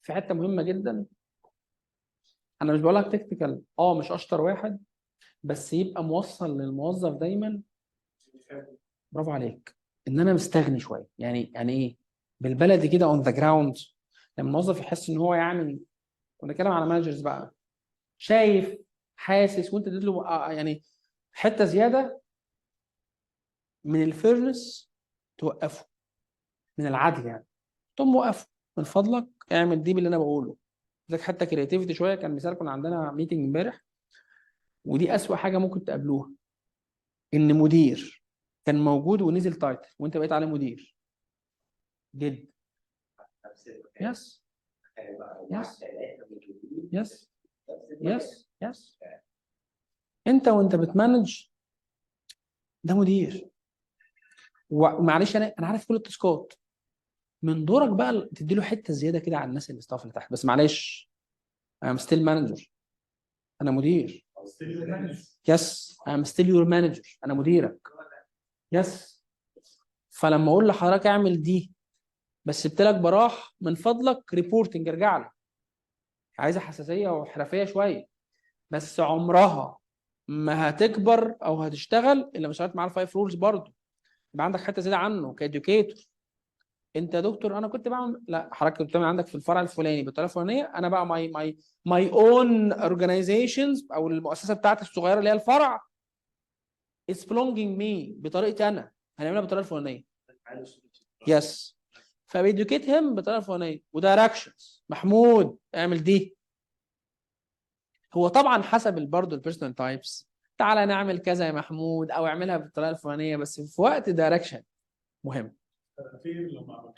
في حته مهمه جدا. انا مش بقول لك تكتيكال، مش اشطر واحد، بس يبقى موصل للموظف دايما. برافو عليك. ان انا مستغني شويه، يعني ايه بالبلدي كده اون ذا جراوند. لما الموظف يحس ان هو يعني، ونتكلم على مانجرز بقى، شايف حاسس وانت اديت له يعني حته زياده من الفيرنس، توقفه من العدل يعني. تقوم موقفه، من فضلك اعمل دي باللي انا بقوله. لك حتى كرياتيفيتي شويه. كان مثال، كنا عندنا ميتنج امبارح، ودي اسوأ حاجه ممكن تقابلوها، ان مدير كان موجود ونزل تايتل وانت بقيت عليه مدير جد. يس يس يس يس يس. انت وانت بتمانج ده مدير. ومعلش انا عارف كل التاسكات، من دورك بقى تدي له حته زياده كده على الناس اللي ستاف اللي تحت. بس معلش، I'm still manager، انا مدير. يس I'm still your manager، انا مديرك. يس. فلما اقول لحضرتك اعمل دي بس سبت لك براح، من فضلك ريبورتنج ارجع لي. عايزه حساسيه وحرفيه شويه، بس عمرها ما هتكبر او هتشتغل الا مش عارف مع الفايف رولز برضه. يبقى عندك حته زياده عنه كاديوكيتور. انت يا دكتور انا كنت بعمل، لا حضرتك كنت بتعمل عندك في الفرع الفلاني بالطريقه الفلانيه، انا بقى ماي اون اورجانيزيشنز او المؤسسه بتاعتي الصغيره اللي هي الفرع از belonging مي بطريقتي انا، هنعملها بالطريقه الفلانيه. يس. فبيديوكيت هم بالطريقه الفلانيه ودايركشنز. محمود اعمل دي. هو طبعا حسب برضه البيرسونال تايبس، تعالى نعمل كذا يا محمود او اعملها بالطريقه الفلانيه، بس في وقت دايركشن مهم.